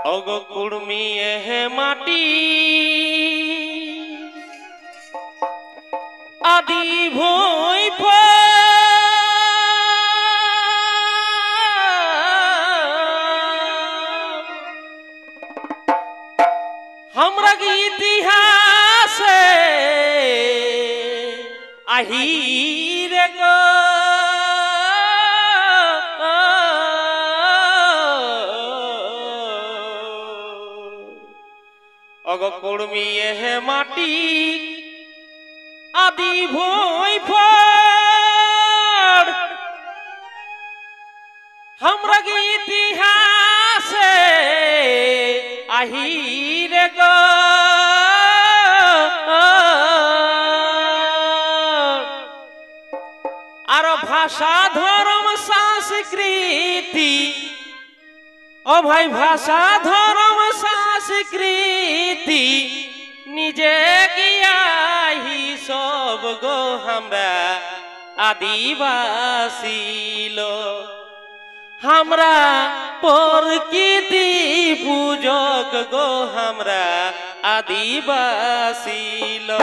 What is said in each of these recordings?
ओगो कुड़मिए है माटी आदि भोई हमरा के इतिहास आहिर गो अगो कुड़मिए है माटी आदि भोई हमरा के इतिहास आहिर गो आरो भाषा धर्म संस्कृति ओ भाई भाषा धर्म संस्कृति निजे किया ही सब गो हमरा आदिवासी लो हमरा प्रकृति पूजक गो हमरा आदिवासी लो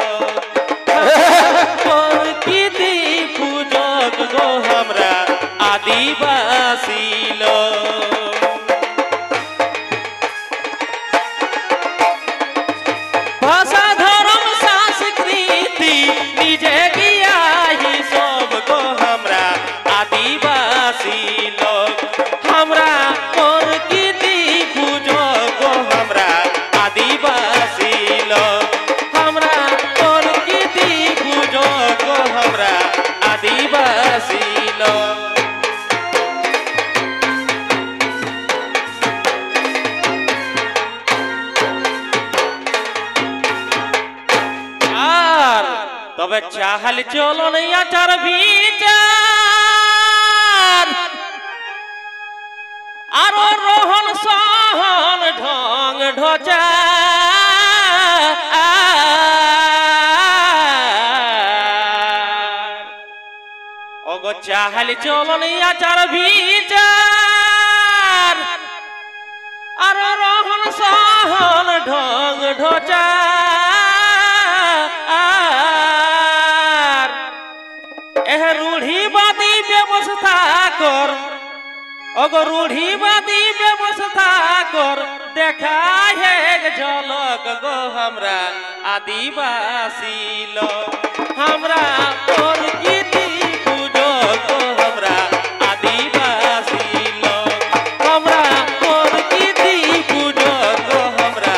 प्रकृति पूजक गो हमरा आदिवासी लो भाषा धर्म संस्कृति निजे किया ही सब गो हमरा आदिवासी लोग हमरा प्रकृति पूजो गो हमरा आदिवासी लोग हमरा प्रकृति पूजो गो हमरा आदिवासी लोग तबे चाहल चलो नैया चार भीचार आरो रोहन सहन ढंग ढोचा ओगो चाहल चलो नैया चार भीचार आरो रोहन सहन ढंग ढोचा रूढ़ीवादी व्यवस्था कर अगो रूढ़ीवादी व्यवस्था कर देखा है झलक गो हमरा आदिवासी लोग हमरा प्रकृति पूजो गो हमरा आदिवासी लोग हमरा प्रकृति पूजो गो हमरा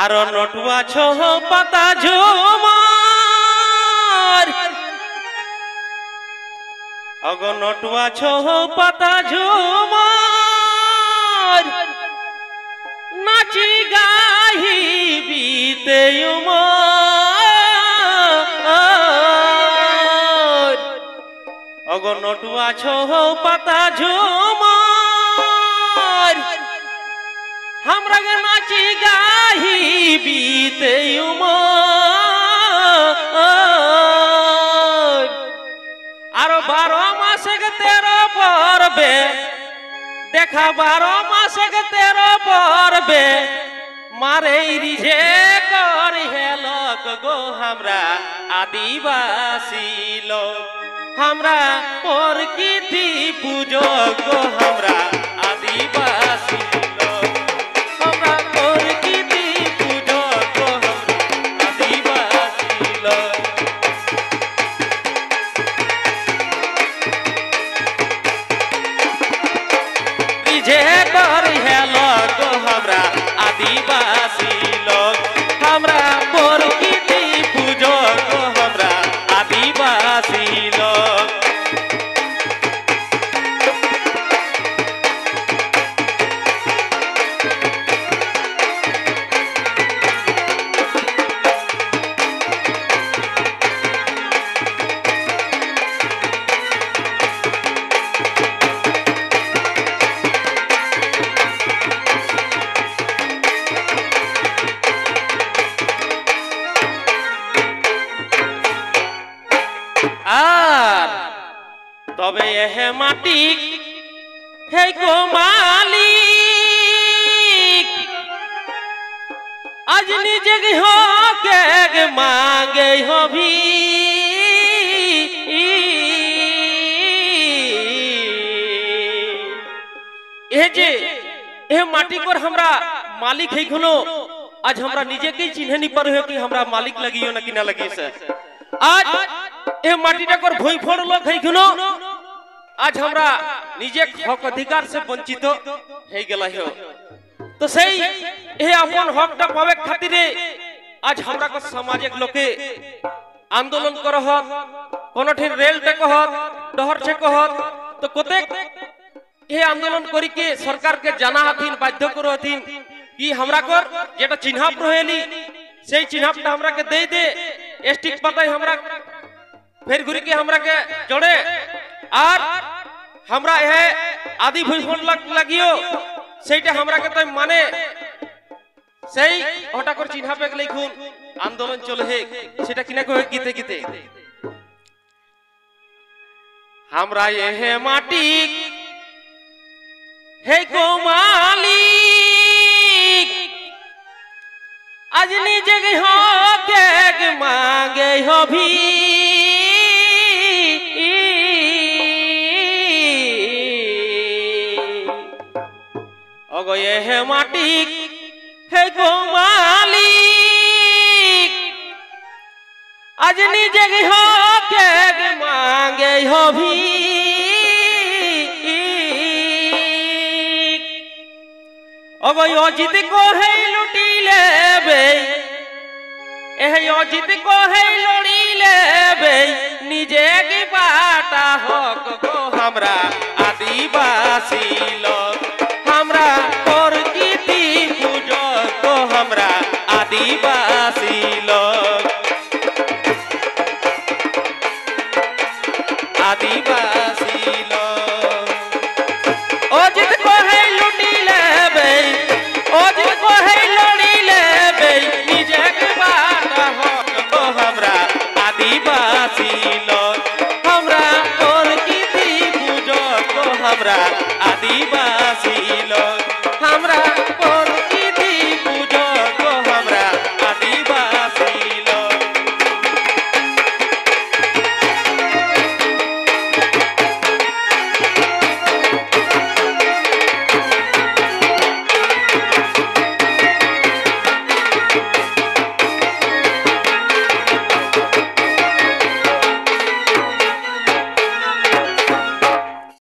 आरो नोटुआ छो पता झूमर अगो नोटुआ छो पता झूमर नाची गाही बीते उमर अगो नोटुआ छो पता झूमर हमरा के नाची गाही बीते उमर आरो 12 मास के 13 परबे देखा 12 मास के 13 परबे मारे रिझे कर हेलक गो हमरा आदिवासी लोग हमरा प्रकृति पूजो गो हमरा आदिवासी लोग हमरा प्रकृति पूजो गो हमरा आदिवासी लोग रिझे कर हेलक गो हमरा आदिवासी लोग हमरा प्रकृति पूजो गो हमरा आदिवासी लोग तबे यह माटी है को मालिक आज निजे हो के मांगे हो भी ये माटी को हमरा मालिक है घनो आज हमरा निजे के चिन्ह नहीं पर हो कि हमरा मालिक लगी हो ना कि ना लगी से आज ये माटीटा कर भूई फोड़ लोग है घनो आज हमरा निजे हक अधिकार से वंचित है गेला हो तो सही ये अपन हकटा पावे खातिर आज हमरा को सामाजिक लोके आंदोलन करहत कोनो ठे रेल टे कहत डहर छे कहत तो कोते ये आंदोलन करी के सरकार के जाना हथिन बाध्य करो हथिन कि हमरा कर जेटा चिन्हाप रहेली सेही चिन्हापटा हमरा के दे दे एसटी पता हमरा फिर घुरी के हमरा के जोड़े और हमरा यह आदि भूषण लगियो सेटा हमरा के तो माने सही हटा कर चिन्हा पे लिखुन आंदोलन चले है सेटा किना को गीते गीते हमरा यह माटी है को मालिक आज निजे हो के मांगे हो भी अगो ये है माटी है गो मालिक आज निजे हो के मांगे हो भी अगो यो जीत को है लुटी लेबे एह यो जीत को है लड़ी लेबे निजे की बाटा हक गो हमरा आदिवासी लोग